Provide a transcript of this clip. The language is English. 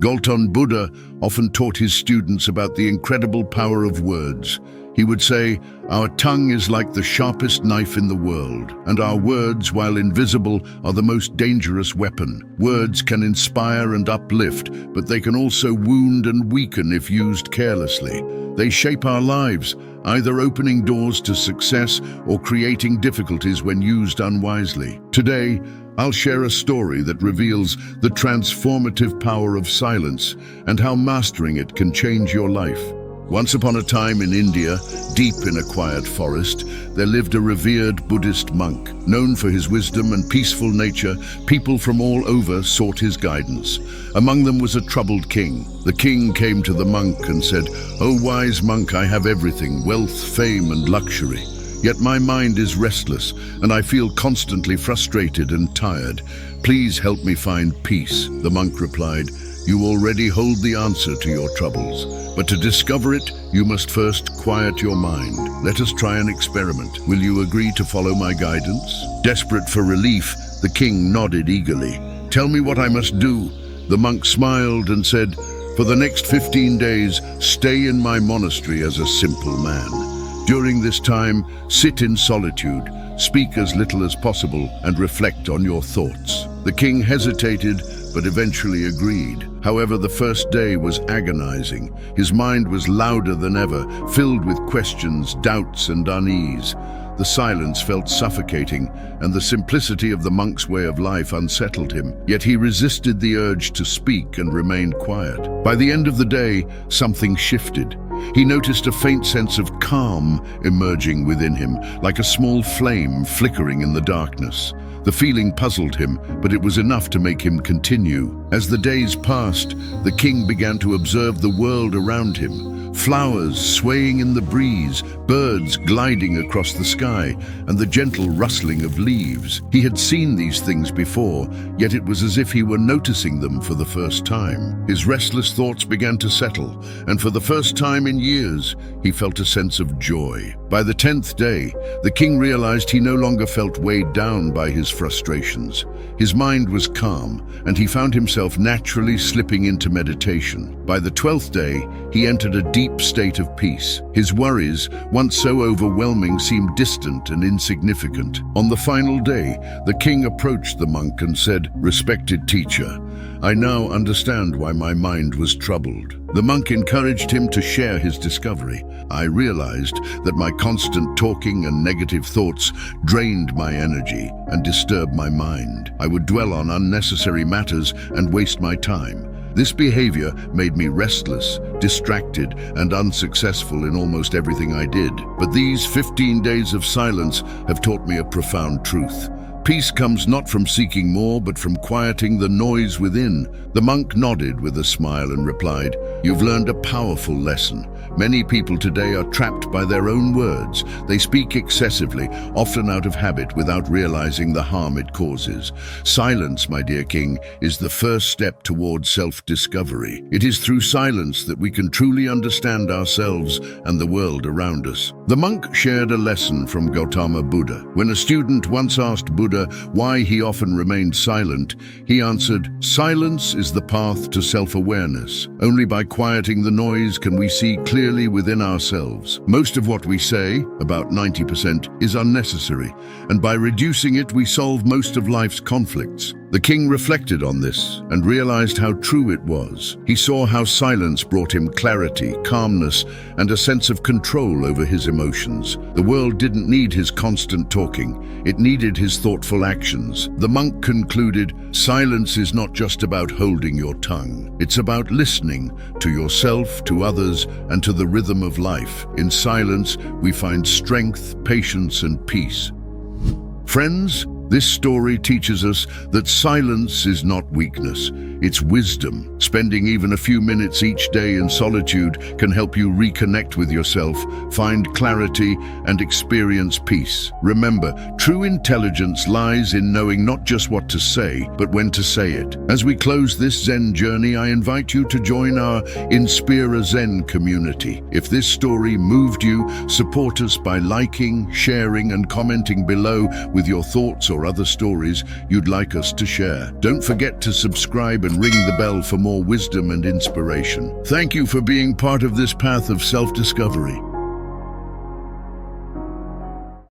Gautam Buddha often taught his students about the incredible power of words. He would say, "Our tongue is like the sharpest knife in the world, and our words, while invisible, are the most dangerous weapon. Words can inspire and uplift, but they can also wound and weaken if used carelessly. They shape our lives, either opening doors to success or creating difficulties when used unwisely." Today, I'll share a story that reveals the transformative power of silence and how mastering it can change your life. Once upon a time in India, deep in a quiet forest, there lived a revered Buddhist monk. Known for his wisdom and peaceful nature, people from all over sought his guidance. Among them was a troubled king. The king came to the monk and said, "O wise monk, I have everything, wealth, fame, and luxury. Yet my mind is restless, and I feel constantly frustrated and tired. Please help me find peace." The monk replied, "You already hold the answer to your troubles, but to discover it, you must first quiet your mind. Let us try an experiment. Will you agree to follow my guidance?" Desperate for relief, the king nodded eagerly. "Tell me what I must do." The monk smiled and said, "For the next 15 days, stay in my monastery as a simple man. During this time, sit in solitude, speak as little as possible, and reflect on your thoughts." The king hesitated, but eventually agreed. However, the first day was agonizing. His mind was louder than ever, filled with questions, doubts, and unease. The silence felt suffocating, and the simplicity of the monk's way of life unsettled him. Yet he resisted the urge to speak and remained quiet. By the end of the day, something shifted. He noticed a faint sense of calm emerging within him, like a small flame flickering in the darkness. The feeling puzzled him, but it was enough to make him continue. As the days passed, the king began to observe the world around him. Flowers swaying in the breeze, birds gliding across the sky, and the gentle rustling of leaves. He had seen these things before, yet it was as if he were noticing them for the first time. His restless thoughts began to settle, and for the first time in years, he felt a sense of joy. By the 10th day, the king realized he no longer felt weighed down by his frustrations. His mind was calm, and he found himself naturally slipping into meditation. By the 12th day, he entered a deep state of peace. His worries, once so overwhelming, seemed distant and insignificant. On the final day, the king approached the monk and said, "Respected teacher, I now understand why my mind was troubled." The monk encouraged him to share his discovery. "I realized that my constant talking and negative thoughts drained my energy and disturbed my mind. I would dwell on unnecessary matters and waste my time. This behavior made me restless, distracted, and unsuccessful in almost everything I did. But these 15 days of silence have taught me a profound truth. Peace comes not from seeking more, but from quieting the noise within." The monk nodded with a smile and replied, "You've learned a powerful lesson. Many people today are trapped by their own words. They speak excessively, often out of habit, without realizing the harm it causes. Silence, my dear king, is the first step towards self-discovery. It is through silence that we can truly understand ourselves and the world around us." The monk shared a lesson from Gautama Buddha. When a student once asked Buddha why he often remained silent, he answered, "Silence is the path to self-awareness. Only by quieting the noise can we see clearly within ourselves. Most of what we say, about 90%, is unnecessary, and by reducing it we solve most of life's conflicts." The king reflected on this and realized how true it was. He saw how silence brought him clarity, calmness, and a sense of control over his emotions. The world didn't need his constant talking. It needed his thoughtful actions. The monk concluded, "Silence is not just about holding your tongue. It's about listening to yourself, to others, and to the rhythm of life. In silence, we find strength, patience, and peace." Friends, this story teaches us that silence is not weakness, it's wisdom. Spending even a few minutes each day in solitude can help you reconnect with yourself, find clarity, and experience peace. Remember, true intelligence lies in knowing not just what to say, but when to say it. As we close this Zen journey, I invite you to join our Inspire Zen community. If this story moved you, support us by liking, sharing, and commenting below with your thoughts or or other stories you'd like us to share. Don't forget to subscribe and ring the bell for more wisdom and inspiration. Thank you for being part of this path of self-discovery.